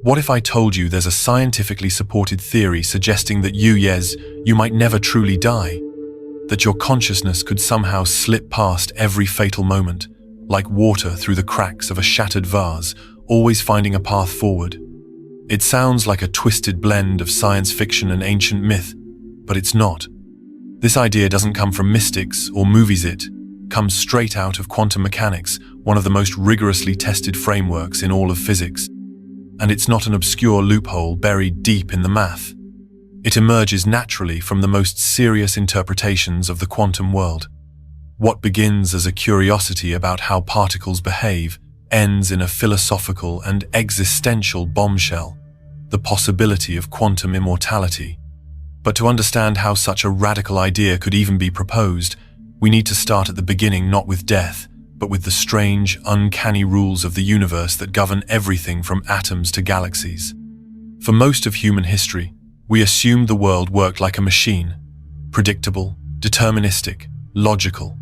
What if I told you there's a scientifically supported theory suggesting that you might never truly die? That your consciousness could somehow slip past every fatal moment, like water through the cracks of a shattered vase, always finding a path forward. It sounds like a twisted blend of science fiction and ancient myth, but it's not. This idea doesn't come from mystics or movies, it comes straight out of quantum mechanics, one of the most rigorously tested frameworks in all of physics. And it's not an obscure loophole buried deep in the math. It emerges naturally from the most serious interpretations of the quantum world. What begins as a curiosity about how particles behave ends in a philosophical and existential bombshell, the possibility of quantum immortality. But to understand how such a radical idea could even be proposed, we need to start at the beginning, not with death, but with the strange, uncanny rules of the universe that govern everything from atoms to galaxies. For most of human history, we assumed the world worked like a machine, predictable, deterministic, logical.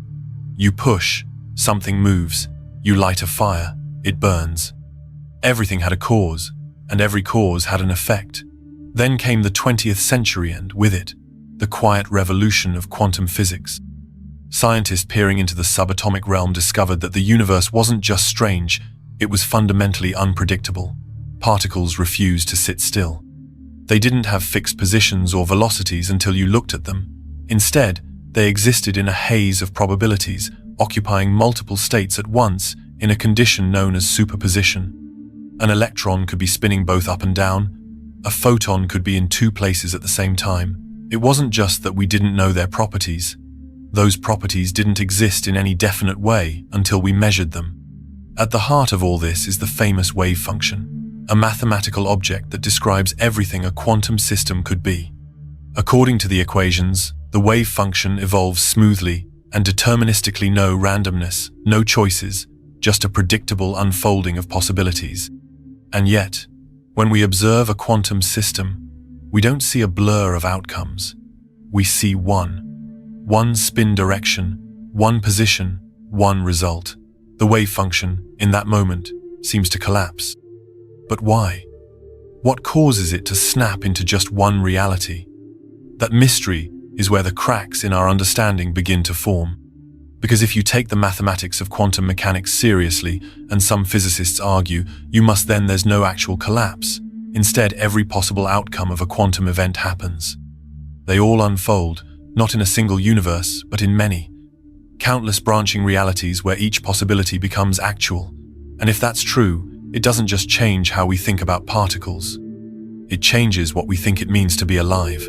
You push, something moves. You light a fire, it burns. Everything had a cause, and every cause had an effect. Then came the 20th century and, with it, the quiet revolution of quantum physics. Scientists peering into the subatomic realm discovered that the universe wasn't just strange, it was fundamentally unpredictable. Particles refused to sit still. They didn't have fixed positions or velocities until you looked at them. Instead, they existed in a haze of probabilities, occupying multiple states at once in a condition known as superposition. An electron could be spinning both up and down. A photon could be in two places at the same time. It wasn't just that we didn't know their properties. Those properties didn't exist in any definite way until we measured them. At the heart of all this is the famous wave function, a mathematical object that describes everything a quantum system could be. According to the equations, the wave function evolves smoothly and deterministically, no randomness, no choices, just a predictable unfolding of possibilities. And yet, when we observe a quantum system, we don't see a blur of outcomes. We see one spin direction, one position, one result. The wave function, in that moment, seems to collapse. But why? What causes it to snap into just one reality? That mystery is where the cracks in our understanding begin to form. Because if you take the mathematics of quantum mechanics seriously, and some physicists argue, there's no actual collapse. Instead, every possible outcome of a quantum event happens. They all unfold, not in a single universe, but in many. Countless branching realities where each possibility becomes actual. And if that's true, it doesn't just change how we think about particles. It changes what we think it means to be alive.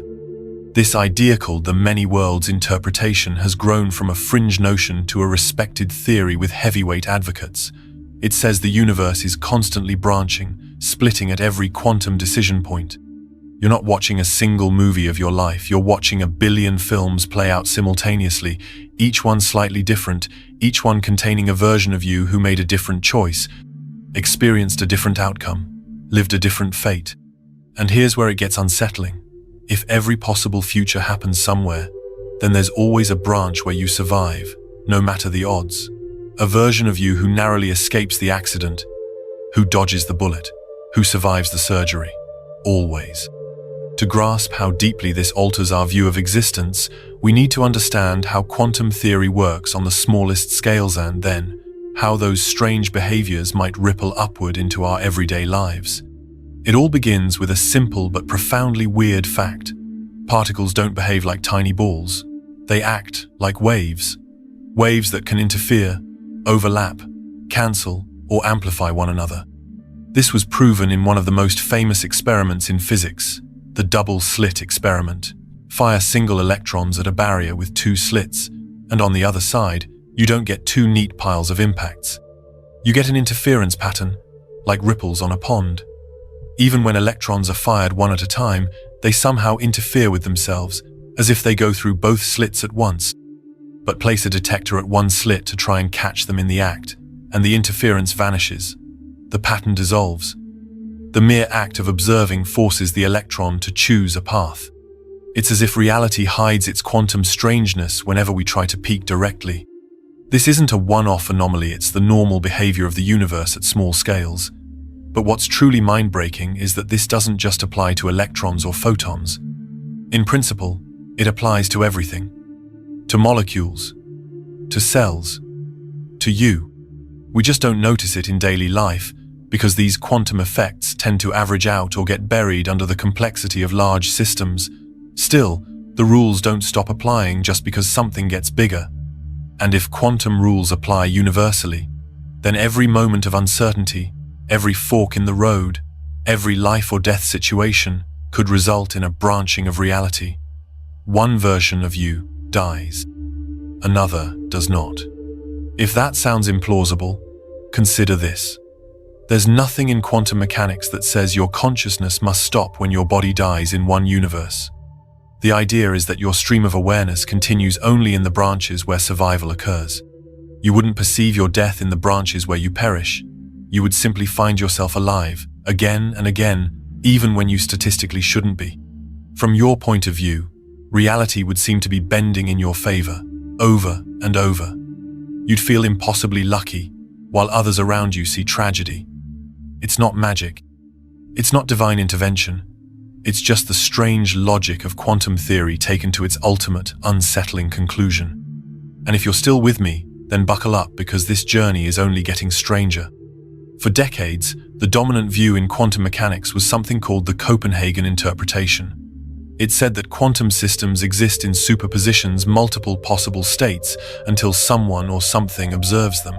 This idea called the many worlds interpretation has grown from a fringe notion to a respected theory with heavyweight advocates. It says the universe is constantly branching, splitting at every quantum decision point. You're not watching a single movie of your life, you're watching a billion films play out simultaneously, each one slightly different, each one containing a version of you who made a different choice, experienced a different outcome, lived a different fate. And here's where it gets unsettling. If every possible future happens somewhere, then there's always a branch where you survive, no matter the odds. A version of you who narrowly escapes the accident, who dodges the bullet, who survives the surgery. Always. To grasp how deeply this alters our view of existence, we need to understand how quantum theory works on the smallest scales and then, how those strange behaviors might ripple upward into our everyday lives. It all begins with a simple but profoundly weird fact. Particles don't behave like tiny balls. They act like waves. Waves that can interfere, overlap, cancel, or amplify one another. This was proven in one of the most famous experiments in physics, the double-slit experiment. Fire single electrons at a barrier with two slits, and on the other side, you don't get two neat piles of impacts. You get an interference pattern, like ripples on a pond. Even when electrons are fired one at a time, they somehow interfere with themselves, as if they go through both slits at once. But place a detector at one slit to try and catch them in the act, and the interference vanishes. The pattern dissolves. The mere act of observing forces the electron to choose a path. It's as if reality hides its quantum strangeness whenever we try to peek directly. This isn't a one-off anomaly, it's the normal behavior of the universe at small scales. But what's truly mind-breaking is that this doesn't just apply to electrons or photons. In principle, it applies to everything. To molecules, to cells, to you. We just don't notice it in daily life because these quantum effects tend to average out or get buried under the complexity of large systems. Still, the rules don't stop applying just because something gets bigger. And if quantum rules apply universally, then every moment of uncertainty, every fork in the road, every life or death situation could result in a branching of reality. One version of you dies. Another does not. If that sounds implausible, consider this. There's nothing in quantum mechanics that says your consciousness must stop when your body dies in one universe. The idea is that your stream of awareness continues only in the branches where survival occurs. You wouldn't perceive your death in the branches where you perish. You would simply find yourself alive, again and again, even when you statistically shouldn't be. From your point of view, reality would seem to be bending in your favor, over and over. You'd feel impossibly lucky, while others around you see tragedy. It's not magic. It's not divine intervention. It's just the strange logic of quantum theory taken to its ultimate, unsettling conclusion. And if you're still with me, then buckle up because this journey is only getting stranger. For decades, the dominant view in quantum mechanics was something called the Copenhagen interpretation. It said that quantum systems exist in superpositions, multiple possible states, until someone or something observes them.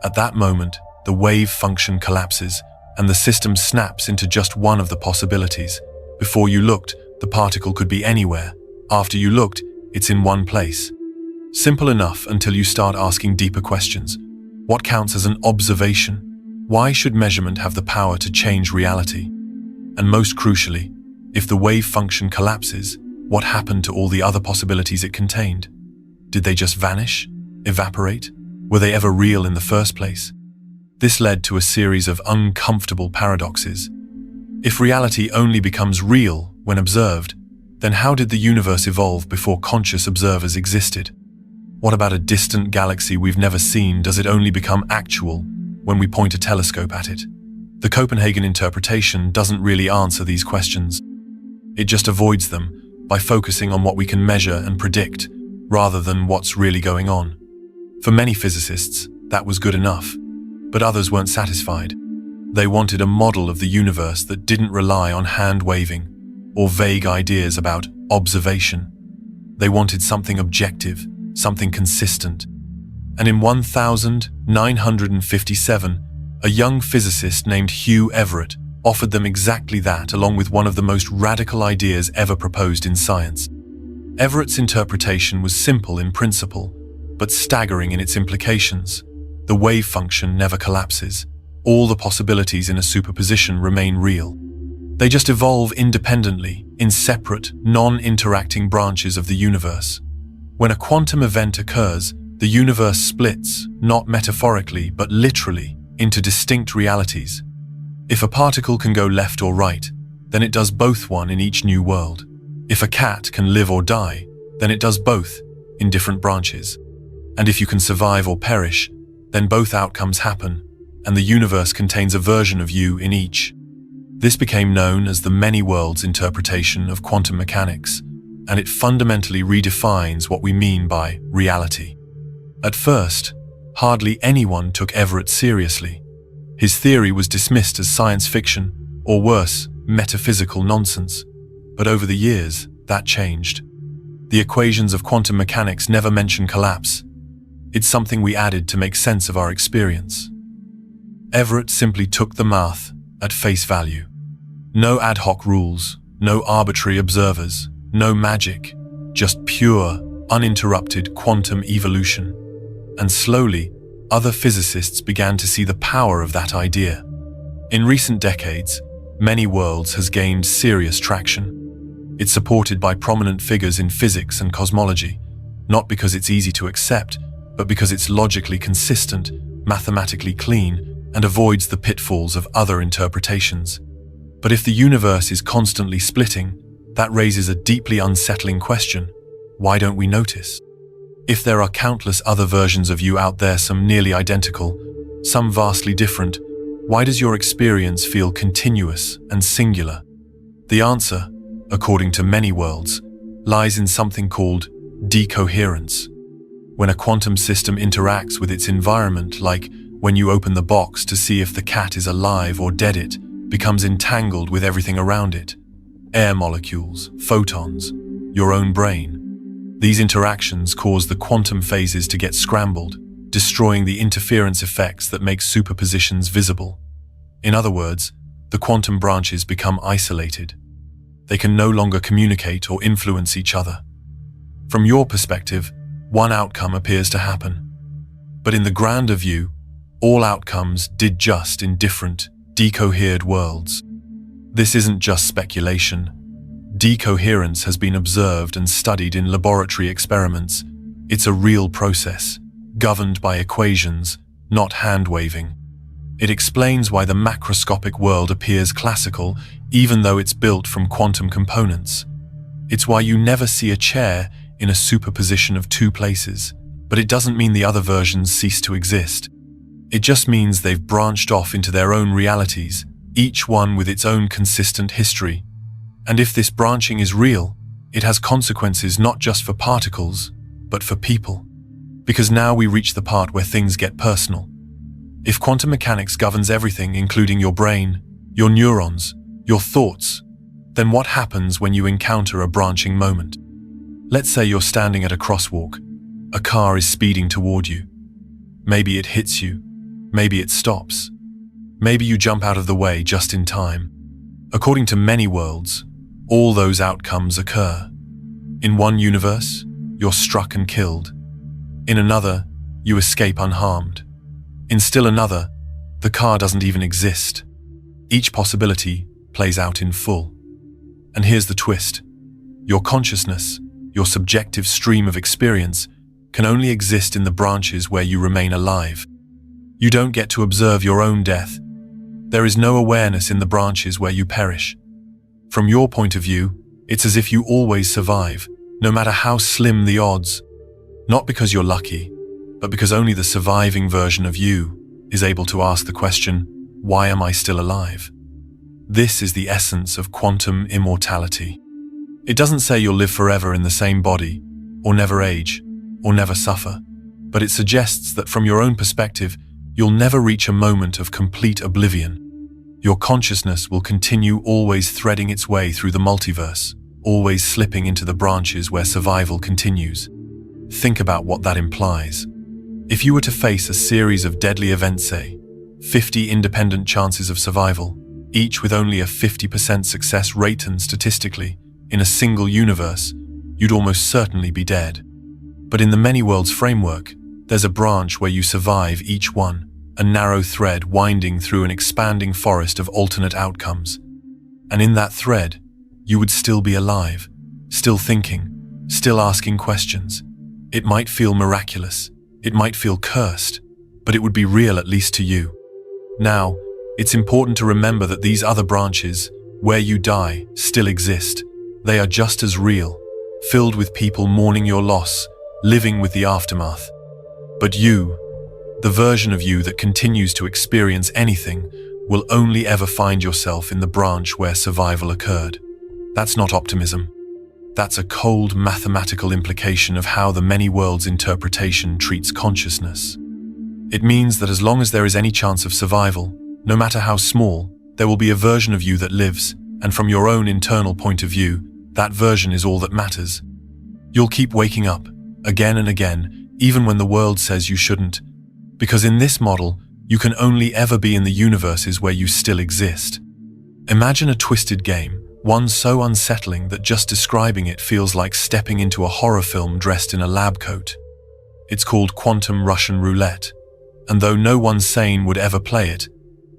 At that moment, the wave function collapses, and the system snaps into just one of the possibilities. Before you looked, the particle could be anywhere. After you looked, it's in one place. Simple enough until you start asking deeper questions. What counts as an observation? Why should measurement have the power to change reality? And most crucially, if the wave function collapses, what happened to all the other possibilities it contained? Did they just vanish? Evaporate? Were they ever real in the first place? This led to a series of uncomfortable paradoxes. If reality only becomes real when observed, then how did the universe evolve before conscious observers existed? What about a distant galaxy we've never seen? Does it only become actual when we point a telescope at it? The Copenhagen interpretation doesn't really answer these questions. It just avoids them by focusing on what we can measure and predict, rather than what's really going on. For many physicists, that was good enough, but others weren't satisfied. They wanted a model of the universe that didn't rely on hand-waving or vague ideas about observation. They wanted something objective, something consistent. And in 1957, a young physicist named Hugh Everett offered them exactly that, along with one of the most radical ideas ever proposed in science. Everett's interpretation was simple in principle, but staggering in its implications. The wave function never collapses. All the possibilities in a superposition remain real. They just evolve independently in separate, non-interacting branches of the universe. When a quantum event occurs, the universe splits, not metaphorically but literally, into distinct realities. If a particle can go left or right, then it does both one in each new world. If a cat can live or die, then it does both in different branches. And if you can survive or perish, then both outcomes happen, and the universe contains a version of you in each. This became known as the many worlds interpretation of quantum mechanics, and it fundamentally redefines what we mean by reality. At first, hardly anyone took Everett seriously. His theory was dismissed as science fiction, or worse, metaphysical nonsense. But over the years, that changed. The equations of quantum mechanics never mention collapse. It's something we added to make sense of our experience. Everett simply took the math at face value. No ad hoc rules, no arbitrary observers, no magic, just pure, uninterrupted quantum evolution. And slowly, other physicists began to see the power of that idea. In recent decades, many worlds has gained serious traction. It's supported by prominent figures in physics and cosmology, not because it's easy to accept, but because it's logically consistent, mathematically clean, and avoids the pitfalls of other interpretations. But if the universe is constantly splitting, that raises a deeply unsettling question. Why don't we notice? If there are countless other versions of you out there, some nearly identical, some vastly different, Why does your experience feel continuous and singular? The answer, according to many worlds, lies in something called decoherence. When a quantum system interacts with its environment, like when you open the box to see if the cat is alive or dead, it becomes entangled with everything around it. Air molecules, photons, your own brain. These interactions cause the quantum phases to get scrambled, destroying the interference effects that make superpositions visible. In other words, the quantum branches become isolated. They can no longer communicate or influence each other. From your perspective, one outcome appears to happen. But in the grander view, all outcomes did just in different, decohered worlds. This isn't just speculation. Decoherence has been observed and studied in laboratory experiments. It's a real process, governed by equations, not hand-waving. It explains why the macroscopic world appears classical, even though it's built from quantum components. It's why you never see a chair in a superposition of two places, but it doesn't mean the other versions cease to exist. It just means they've branched off into their own realities, each one with its own consistent history. And if this branching is real, it has consequences not just for particles, but for people. Because now we reach the part where things get personal. If quantum mechanics governs everything, including your brain, your neurons, your thoughts, then what happens when you encounter a branching moment? Let's say you're standing at a crosswalk. A car is speeding toward you. Maybe it hits you. Maybe it stops. Maybe you jump out of the way just in time. According to many worlds, all those outcomes occur. In one universe, you're struck and killed. In another, you escape unharmed. In still another, the car doesn't even exist. Each possibility plays out in full. And here's the twist. Your consciousness, your subjective stream of experience, can only exist in the branches where you remain alive. You don't get to observe your own death. There is no awareness in the branches where you perish. From your point of view, it's as if you always survive, no matter how slim the odds. Not because you're lucky, but because only the surviving version of you is able to ask the question, why am I still alive? This is the essence of quantum immortality. It doesn't say you'll live forever in the same body, or never age, or never suffer, but it suggests that from your own perspective, you'll never reach a moment of complete oblivion. Your consciousness will continue always threading its way through the multiverse, always slipping into the branches where survival continues. Think about what that implies. If you were to face a series of deadly events, say, 50 independent chances of survival, each with only a 50% success rate, and statistically, in a single universe, you'd almost certainly be dead. But in the many worlds framework, there's a branch where you survive each one, a narrow thread winding through an expanding forest of alternate outcomes. And in that thread, you would still be alive, still thinking, still asking questions. It might feel miraculous, it might feel cursed, but it would be real, at least to you. Now, it's important to remember that these other branches, where you die, still exist. They are just as real, filled with people mourning your loss, living with the aftermath. But you, the version of you that continues to experience anything, will only ever find yourself in the branch where survival occurred. That's not optimism. That's a cold mathematical implication of how the many worlds interpretation treats consciousness. It means that as long as there is any chance of survival, no matter how small, there will be a version of you that lives, and from your own internal point of view, that version is all that matters. You'll keep waking up, again and again, even when the world says you shouldn't, because in this model, you can only ever be in the universes where you still exist. Imagine a twisted game, one so unsettling that just describing it feels like stepping into a horror film dressed in a lab coat. It's called quantum Russian roulette, and though no one sane would ever play it,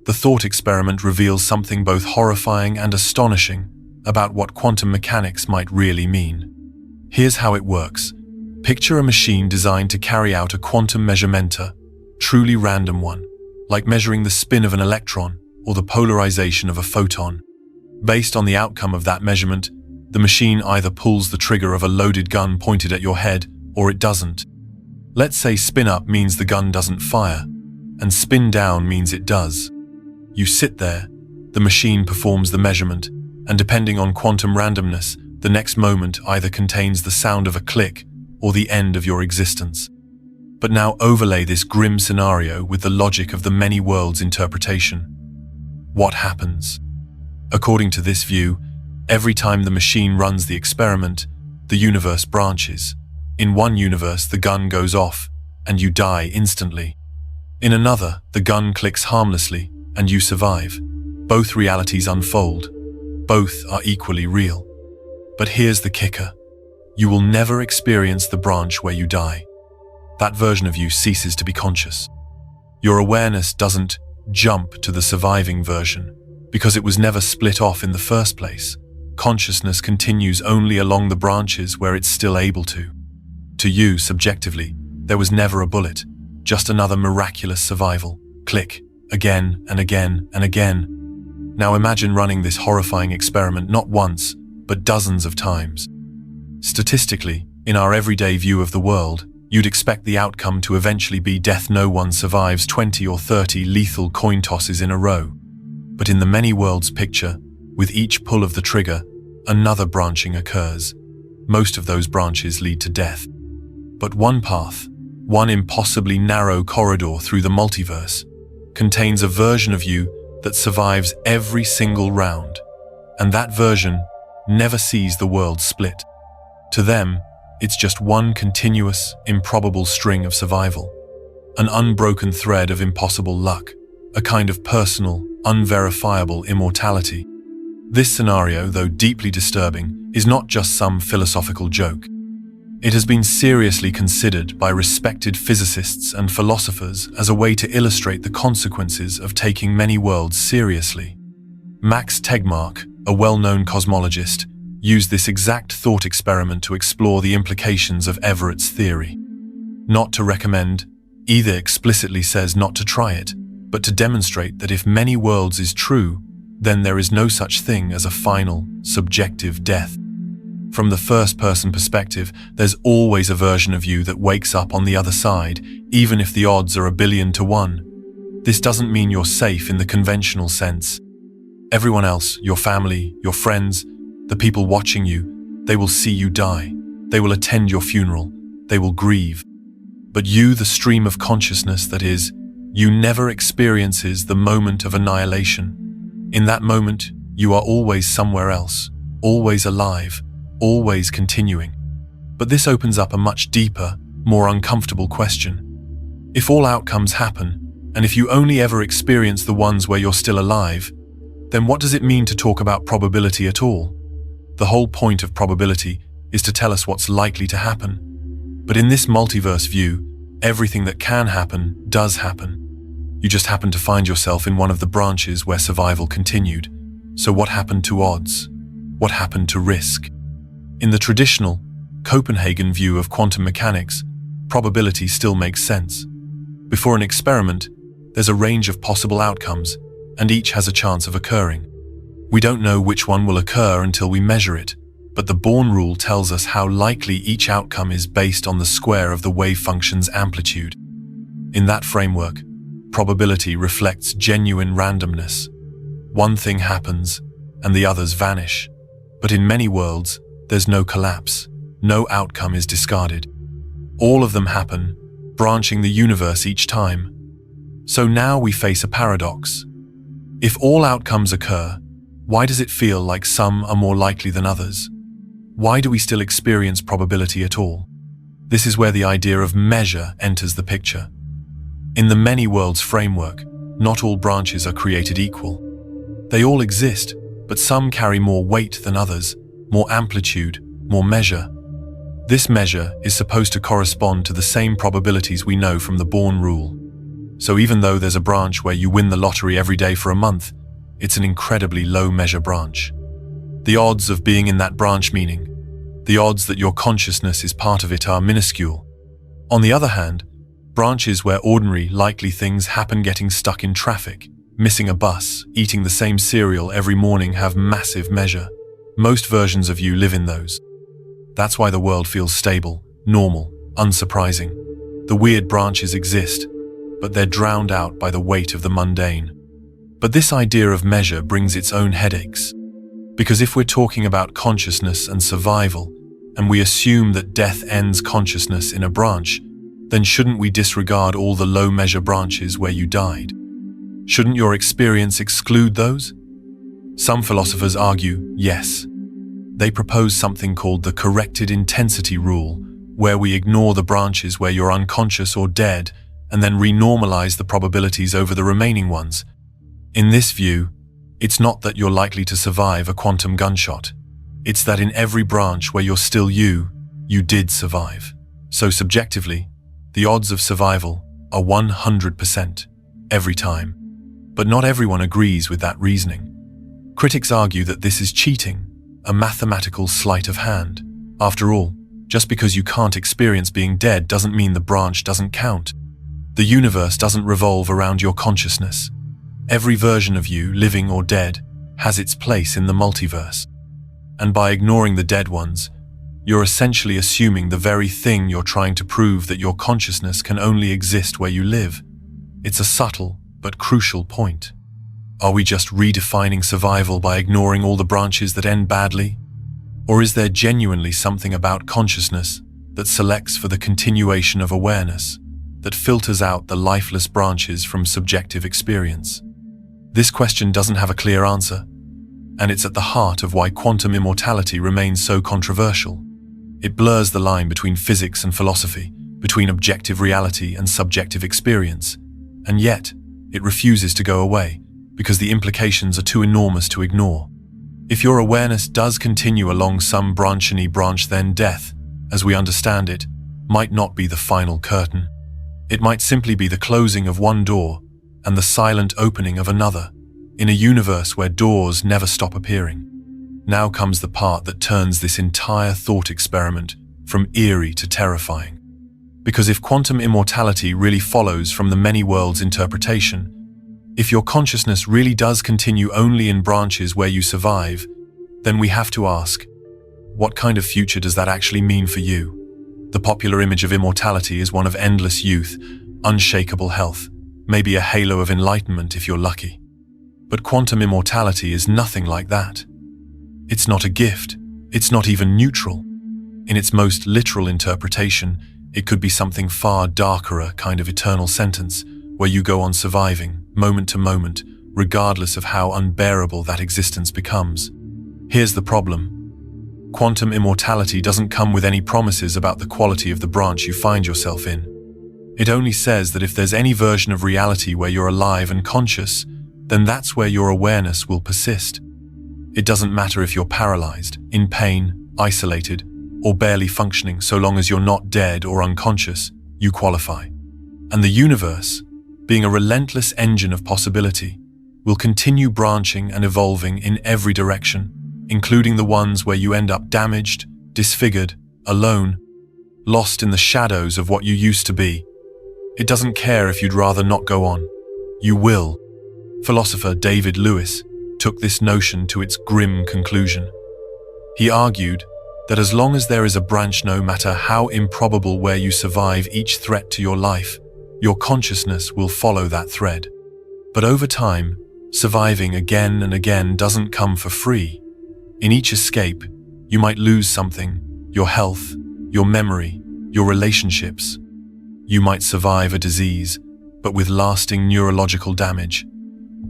the thought experiment reveals something both horrifying and astonishing about what quantum mechanics might really mean. Here's how it works. Picture a machine designed to carry out a quantum measurementer, truly random one, like measuring the spin of an electron or the polarization of a photon. Based on the outcome of that measurement, the machine either pulls the trigger of a loaded gun pointed at your head, or it doesn't. Let's say spin up means the gun doesn't fire, and spin down means it does. You sit there, the machine performs the measurement, and depending on quantum randomness, the next moment either contains the sound of a click or the end of your existence. But now overlay this grim scenario with the logic of the many worlds interpretation. What happens? According to this view, every time the machine runs the experiment, the universe branches. In one universe, the gun goes off, and you die instantly. In another, the gun clicks harmlessly, and you survive. Both realities unfold. Both are equally real. But here's the kicker. You will never experience the branch where you die. That version of you ceases to be conscious. Your awareness doesn't jump to the surviving version, because it was never split off in the first place. Consciousness continues only along the branches where it's still able to. To you, subjectively, there was never a bullet, just another miraculous survival. Click, again and again and again. Now imagine running this horrifying experiment not once, but dozens of times. Statistically, in our everyday view of the world, you'd expect the outcome to eventually be death. No one survives 20 or 30 lethal coin tosses in a row. But in the many worlds picture, with each pull of the trigger, another branching occurs. Most of those branches lead to death. But one path, one impossibly narrow corridor through the multiverse, contains a version of you that survives every single round. And that version never sees the world split. To them, it's just one continuous, improbable string of survival. An unbroken thread of impossible luck. A kind of personal, unverifiable immortality. This scenario, though deeply disturbing, is not just some philosophical joke. It has been seriously considered by respected physicists and philosophers as a way to illustrate the consequences of taking many worlds seriously. Max Tegmark, a well-known cosmologist, used this exact thought experiment to explore the implications of Everett's theory. Not to recommend, either explicitly says not to try it, but to demonstrate that if many worlds is true, then there is no such thing as a final, subjective death. From the first-person perspective, there's always a version of you that wakes up on the other side, even if the odds are 1,000,000,000 to 1. This doesn't mean you're safe in the conventional sense. Everyone else, your family, your friends, the people watching you, they will see you die. They will attend your funeral. They will grieve. But you, the stream of consciousness that is, you never experiences the moment of annihilation. In that moment, you are always somewhere else, always alive, always continuing. But this opens up a much deeper, more uncomfortable question. If all outcomes happen, and if you only ever experience the ones where you're still alive, then what does it mean to talk about probability at all? The whole point of probability is to tell us what's likely to happen. But in this multiverse view, everything that can happen does happen. You just happen to find yourself in one of the branches where survival continued. So what happened to odds? What happened to risk? In the traditional, Copenhagen view of quantum mechanics, probability still makes sense. Before an experiment, there's a range of possible outcomes, and each has a chance of occurring. We don't know which one will occur until we measure it, but the Born rule tells us how likely each outcome is based on the square of the wave function's amplitude. In that framework, probability reflects genuine randomness. One thing happens, and the others vanish. But in many worlds, there's no collapse. No outcome is discarded. All of them happen, branching the universe each time. So now we face a paradox. If all outcomes occur, why does it feel like some are more likely than others? Why do we still experience probability at all? This is where the idea of measure enters the picture. In the many worlds framework, not all branches are created equal. They all exist, but some carry more weight than others, more amplitude, more measure. This measure is supposed to correspond to the same probabilities we know from the Born rule. So even though there's a branch where you win the lottery every day for a month, it's an incredibly low measure branch. The odds of being in that branch, meaning the odds that your consciousness is part of it, are minuscule. On the other hand, branches where ordinary, likely things happen, getting stuck in traffic, missing a bus, eating the same cereal every morning, have massive measure. Most versions of you live in those. That's why the world feels stable, normal, unsurprising. The weird branches exist, but they're drowned out by the weight of the mundane. But this idea of measure brings its own headaches. Because if we're talking about consciousness and survival, and we assume that death ends consciousness in a branch, then shouldn't we disregard all the low-measure branches where you died? Shouldn't your experience exclude those? Some philosophers argue, yes. They propose something called the corrected intensity rule, where we ignore the branches where you're unconscious or dead, and then renormalize the probabilities over the remaining ones. In this view, it's not that you're likely to survive a quantum gunshot. It's that in every branch where you're still you did survive. So subjectively, the odds of survival are 100% every time. But not everyone agrees with that reasoning. Critics argue that this is cheating, a mathematical sleight of hand. After all, just because you can't experience being dead doesn't mean the branch doesn't count. The universe doesn't revolve around your consciousness. Every version of you, living or dead, has its place in the multiverse. And by ignoring the dead ones, you're essentially assuming the very thing you're trying to prove, that your consciousness can only exist where you live. It's a subtle but crucial point. Are we just redefining survival by ignoring all the branches that end badly? Or is there genuinely something about consciousness that selects for the continuation of awareness, that filters out the lifeless branches from subjective experience? This question doesn't have a clear answer, and it's at the heart of why quantum immortality remains so controversial. It blurs the line between physics and philosophy, between objective reality and subjective experience, and yet it refuses to go away because the implications are too enormous to ignore. If your awareness does continue along some branch, then death, as we understand it, might not be the final curtain. It might simply be the closing of one door and the silent opening of another, in a universe where doors never stop appearing. Now comes the part that turns this entire thought experiment from eerie to terrifying. Because if quantum immortality really follows from the many worlds interpretation, if your consciousness really does continue only in branches where you survive, then we have to ask, what kind of future does that actually mean for you? The popular image of immortality is one of endless youth, unshakable health, maybe a halo of enlightenment if you're lucky. But quantum immortality is nothing like that. It's not a gift. It's not even neutral. In its most literal interpretation, it could be something far darker, a kind of eternal sentence, where you go on surviving, moment to moment, regardless of how unbearable that existence becomes. Here's the problem. Quantum immortality doesn't come with any promises about the quality of the branch you find yourself in. It only says that if there's any version of reality where you're alive and conscious, then that's where your awareness will persist. It doesn't matter if you're paralyzed, in pain, isolated, or barely functioning, so long as you're not dead or unconscious, you qualify. And the universe, being a relentless engine of possibility, will continue branching and evolving in every direction, including the ones where you end up damaged, disfigured, alone, lost in the shadows of what you used to be. It doesn't care if you'd rather not go on. You will. Philosopher David Lewis took this notion to its grim conclusion. He argued that as long as there is a branch, no matter how improbable, where you survive each threat to your life, your consciousness will follow that thread. But over time, surviving again and again doesn't come for free. In each escape, you might lose something: your health, your memory, your relationships. You might survive a disease, but with lasting neurological damage.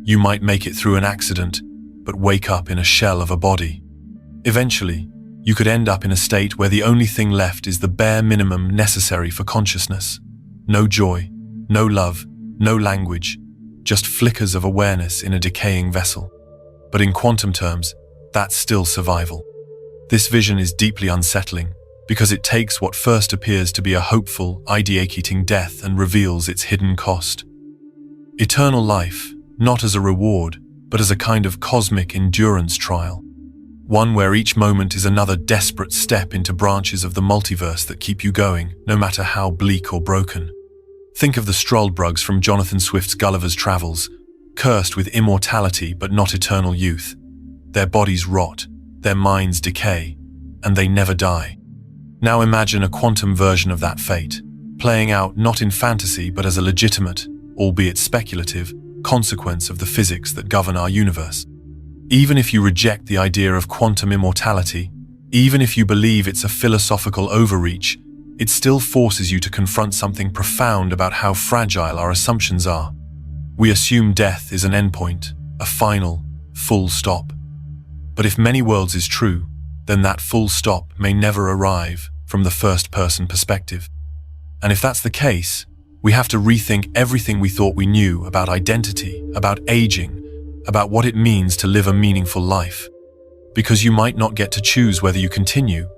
You might make it through an accident, but wake up in a shell of a body. Eventually, you could end up in a state where the only thing left is the bare minimum necessary for consciousness. No joy, no love, no language, just flickers of awareness in a decaying vessel. But in quantum terms, that's still survival. This vision is deeply unsettling because it takes what first appears to be a hopeful, ideating death and reveals its hidden cost. Eternal life, not as a reward, but as a kind of cosmic endurance trial. One where each moment is another desperate step into branches of the multiverse that keep you going, no matter how bleak or broken. Think of the Struldbrugs from Jonathan Swift's Gulliver's Travels, cursed with immortality but not eternal youth. Their bodies rot, their minds decay, and they never die. Now imagine a quantum version of that fate, playing out not in fantasy but as a legitimate, albeit speculative, consequence of the physics that govern our universe. Even if you reject the idea of quantum immortality, even if you believe it's a philosophical overreach, it still forces you to confront something profound about how fragile our assumptions are. We assume death is an endpoint, a final, full stop. But if many worlds is true, then that full stop may never arrive from the first-person perspective. And if that's the case, we have to rethink everything we thought we knew about identity, about aging, about what it means to live a meaningful life. Because you might not get to choose whether you continue,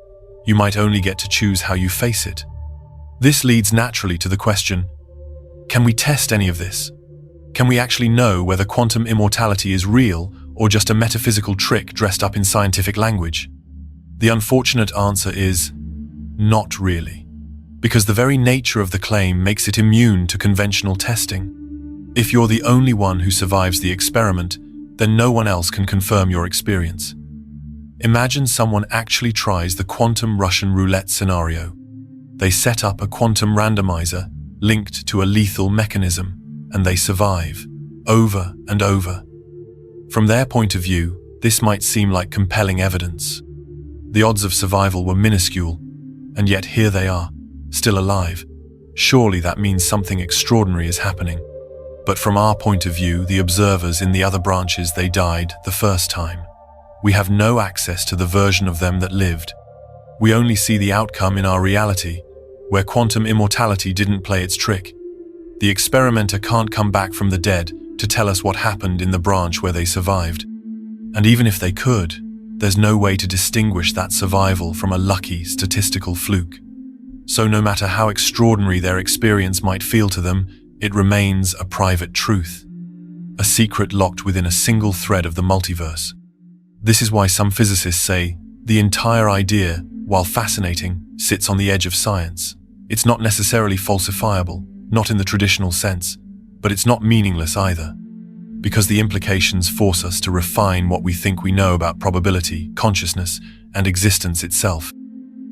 you might only get to choose how you face it. This leads naturally to the question, can we test any of this? Can we actually know whether quantum immortality is real or just a metaphysical trick dressed up in scientific language? The unfortunate answer is not really, because the very nature of the claim makes it immune to conventional testing. If you're the only one who survives the experiment, then no one else can confirm your experience. Imagine someone actually tries the quantum Russian roulette scenario. They set up a quantum randomizer linked to a lethal mechanism, and they survive, over and over. From their point of view, this might seem like compelling evidence. The odds of survival were minuscule, and yet here they are, still alive. Surely that means something extraordinary is happening. But from our point of view, the observers in the other branches, they died the first time. We have no access to the version of them that lived. We only see the outcome in our reality, where quantum immortality didn't play its trick. The experimenter can't come back from the dead to tell us what happened in the branch where they survived. And even if they could, there's no way to distinguish that survival from a lucky statistical fluke. So no matter how extraordinary their experience might feel to them, it remains a private truth, a secret locked within a single thread of the multiverse. This is why some physicists say the entire idea, while fascinating, sits on the edge of science. It's not necessarily falsifiable, not in the traditional sense, but it's not meaningless either, because the implications force us to refine what we think we know about probability, consciousness, and existence itself.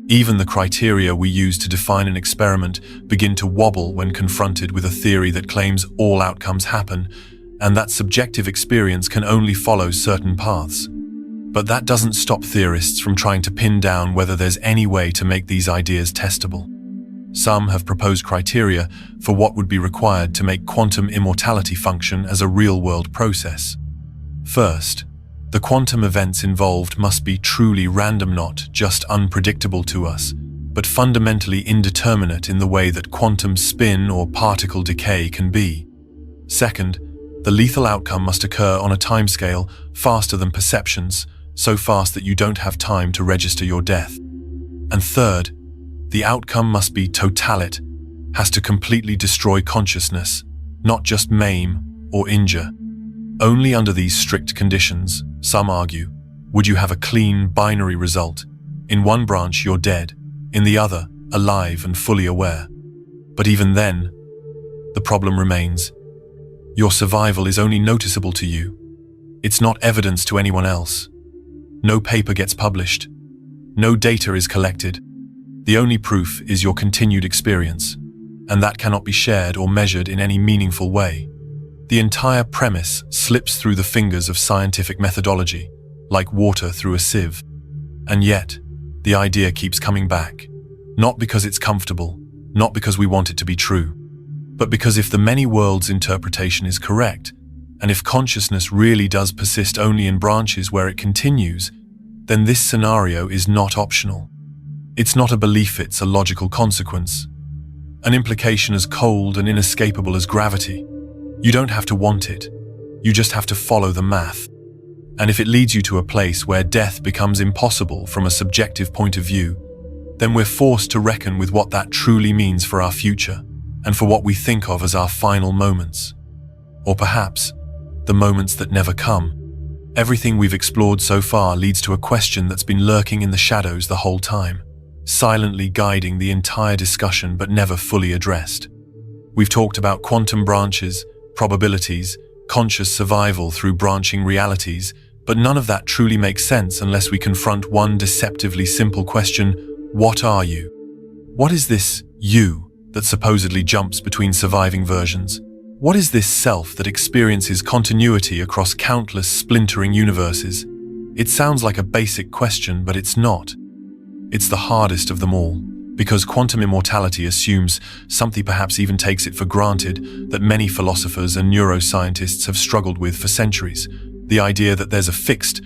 Even the criteria we use to define an experiment begin to wobble when confronted with a theory that claims all outcomes happen, and that subjective experience can only follow certain paths. But that doesn't stop theorists from trying to pin down whether there's any way to make these ideas testable. Some have proposed criteria for what would be required to make quantum immortality function as a real-world process. First, the quantum events involved must be truly random, not just unpredictable to us, but fundamentally indeterminate in the way that quantum spin or particle decay can be. Second, the lethal outcome must occur on a timescale faster than perceptions, so fast that you don't have time to register your death. And third, the outcome must be totalite, has to completely destroy consciousness, not just maim or injure. Only under these strict conditions, some argue, would you have a clean binary result. In one branch you're dead, in the other alive and fully aware. But even then, the problem remains. Your survival is only noticeable to you. It's not evidence to anyone else. No paper gets published. No data is collected. The only proof is your continued experience, and that cannot be shared or measured in any meaningful way. The entire premise slips through the fingers of scientific methodology, like water through a sieve. And yet, the idea keeps coming back, not because it's comfortable, not because we want it to be true, but because if the many worlds interpretation is correct, and if consciousness really does persist only in branches where it continues, then this scenario is not optional. It's not a belief, it's a logical consequence. An implication as cold and inescapable as gravity. You don't have to want it. You just have to follow the math. And if it leads you to a place where death becomes impossible from a subjective point of view, then we're forced to reckon with what that truly means for our future, and for what we think of as our final moments. Or perhaps, the moments that never come. Everything we've explored so far leads to a question that's been lurking in the shadows the whole time, silently guiding the entire discussion but never fully addressed. We've talked about quantum branches, probabilities, conscious survival through branching realities, but none of that truly makes sense unless we confront one deceptively simple question: what are you? What is this you that supposedly jumps between surviving versions? What is this self that experiences continuity across countless splintering universes? It sounds like a basic question, but it's not. It's the hardest of them all, because quantum immortality assumes, something perhaps even takes it for granted, that many philosophers and neuroscientists have struggled with for centuries. The idea that there's a fixed,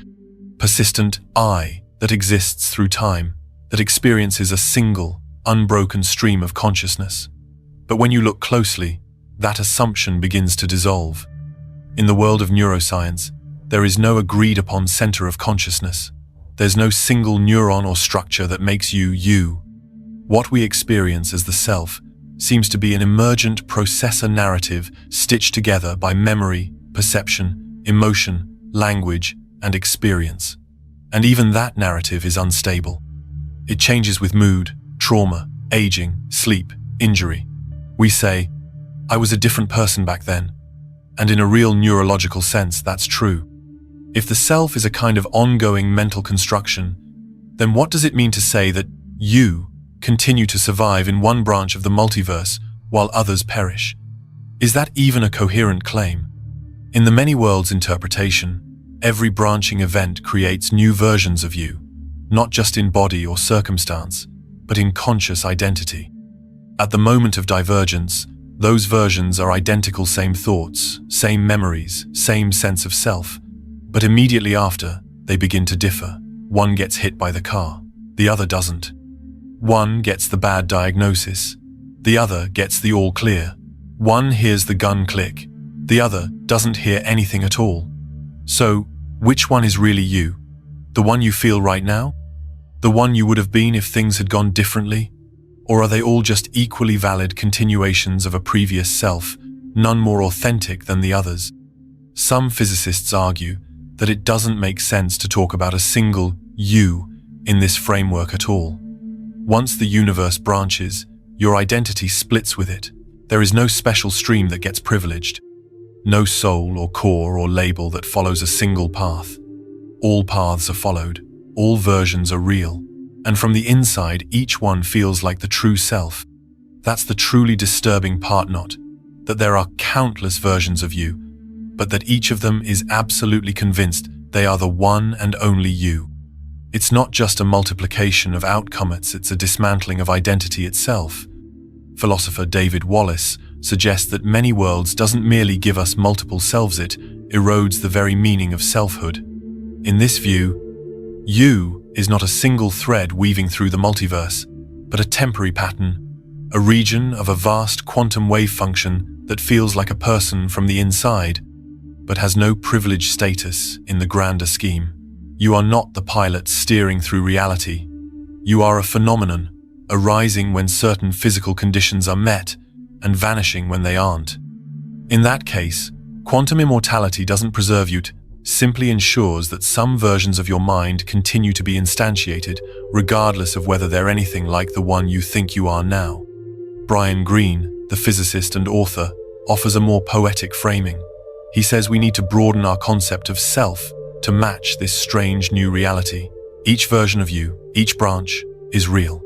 persistent I that exists through time, that experiences a single, unbroken stream of consciousness. But when you look closely, that assumption begins to dissolve. In the world of neuroscience, there is no agreed-upon center of consciousness. There's no single neuron or structure that makes you, you. What we experience as the self seems to be an emergent processor narrative stitched together by memory, perception, emotion, language, and experience. And even that narrative is unstable. It changes with mood, trauma, aging, sleep, injury. We say, I was a different person back then. And in a real neurological sense, that's true. If the self is a kind of ongoing mental construction, then what does it mean to say that you continue to survive in one branch of the multiverse while others perish? Is that even a coherent claim? In the many worlds interpretation, every branching event creates new versions of you, not just in body or circumstance, but in conscious identity. At the moment of divergence, those versions are identical, same thoughts, same memories, same sense of self, but immediately after, they begin to differ. One gets hit by the car, the other doesn't. One gets the bad diagnosis, the other gets the all clear. One hears the gun click, the other doesn't hear anything at all. So, which one is really you? The one you feel right now? The one you would have been if things had gone differently? Or are they all just equally valid continuations of a previous self, none more authentic than the others? Some physicists argue that it doesn't make sense to talk about a single you in this framework at all. Once the universe branches, your identity splits with it. There is no special stream that gets privileged. No soul or core or label that follows a single path. All paths are followed. All versions are real. And from the inside, each one feels like the true self. That's the truly disturbing part, not that there are countless versions of you, but that each of them is absolutely convinced they are the one and only you. It's not just a multiplication of outcomes, it's a dismantling of identity itself. Philosopher David Wallace suggests that many worlds doesn't merely give us multiple selves, it erodes the very meaning of selfhood. In this view, you is not a single thread weaving through the multiverse, but a temporary pattern, a region of a vast quantum wave function that feels like a person from the inside, but has no privileged status in the grander scheme. You are not the pilot steering through reality. You are a phenomenon, arising when certain physical conditions are met and vanishing when they aren't. In that case, quantum immortality doesn't preserve you, simply ensures that some versions of your mind continue to be instantiated, regardless of whether they're anything like the one you think you are now. Brian Greene, the physicist and author, offers a more poetic framing. He says we need to broaden our concept of self to match this strange new reality. Each version of you, each branch, is real.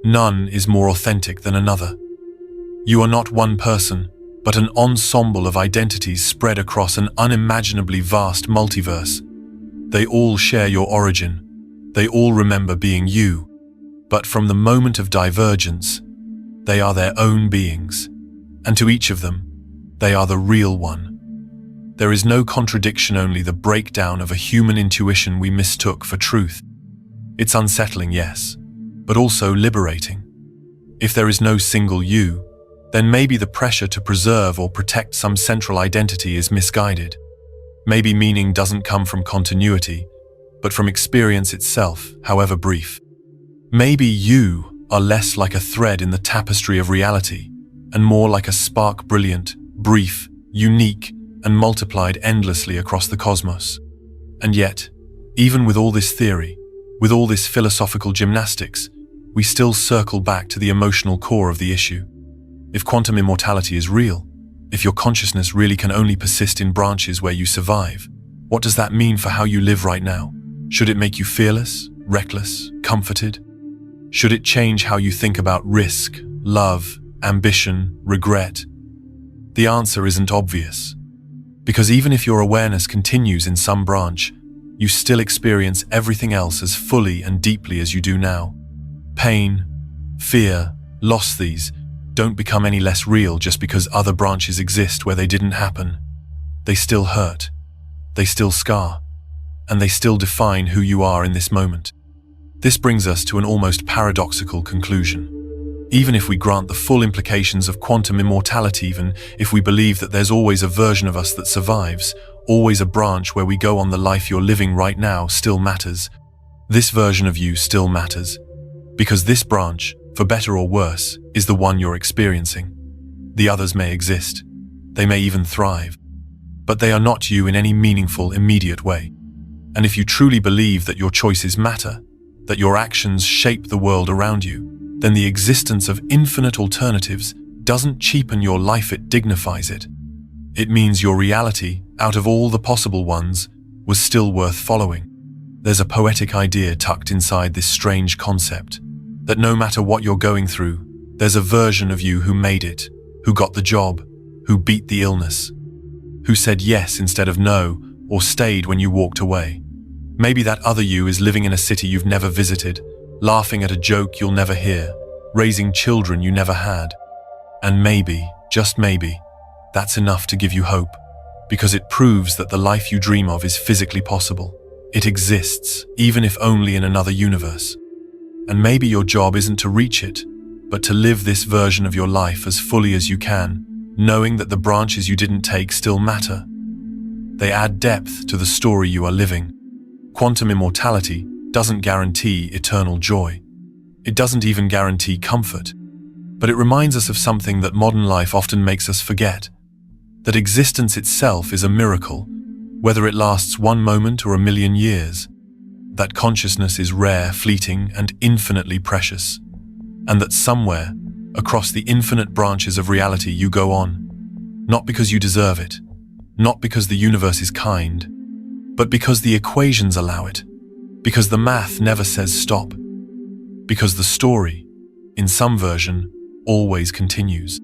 None is more authentic than another. You are not one person, but an ensemble of identities spread across an unimaginably vast multiverse. They all share your origin. They all remember being you. But from the moment of divergence, they are their own beings. And to each of them, they are the real one. There is no contradiction, only the breakdown of a human intuition we mistook for truth. It's unsettling, yes, but also liberating. If there is no single you, then maybe the pressure to preserve or protect some central identity is misguided. Maybe meaning doesn't come from continuity, but from experience itself, however brief. Maybe you are less like a thread in the tapestry of reality, and more like a spark, brilliant, brief, unique, and multiplied endlessly across the cosmos. And yet, even with all this theory, with all this philosophical gymnastics, we still circle back to the emotional core of the issue. If quantum immortality is real, if your consciousness really can only persist in branches where you survive, what does that mean for how you live right now? Should it make you fearless, reckless, comforted? Should it change how you think about risk, love, ambition, regret? The answer isn't obvious. Because even if your awareness continues in some branch, you still experience everything else as fully and deeply as you do now. Pain, fear, loss, these don't become any less real just because other branches exist where they didn't happen. They still hurt, they still scar, and they still define who you are in this moment. This brings us to an almost paradoxical conclusion. Even if we grant the full implications of quantum immortality, even if we believe that there's always a version of us that survives, always a branch where we go on, the life you're living right now still matters. This version of you still matters. Because this branch, for better or worse, is the one you're experiencing. The others may exist. They may even thrive. But they are not you in any meaningful, immediate way. And if you truly believe that your choices matter, that your actions shape the world around you, then the existence of infinite alternatives doesn't cheapen your life, it dignifies it. It means your reality, out of all the possible ones, was still worth following. There's a poetic idea tucked inside this strange concept, that no matter what you're going through, there's a version of you who made it, who got the job, who beat the illness, who said yes instead of no, or stayed when you walked away. Maybe that other you is living in a city you've never visited, laughing at a joke you'll never hear, raising children you never had. And maybe, just maybe, that's enough to give you hope, because it proves that the life you dream of is physically possible. It exists, even if only in another universe. And maybe your job isn't to reach it, but to live this version of your life as fully as you can, knowing that the branches you didn't take still matter. They add depth to the story you are living. Quantum immortality doesn't guarantee eternal joy. It doesn't even guarantee comfort. But it reminds us of something that modern life often makes us forget, that existence itself is a miracle, whether it lasts one moment or 1,000,000 years, that consciousness is rare, fleeting, and infinitely precious, and that somewhere, across the infinite branches of reality, you go on, not because you deserve it, not because the universe is kind, but because the equations allow it. Because the math never says stop. Because the story, in some version, always continues.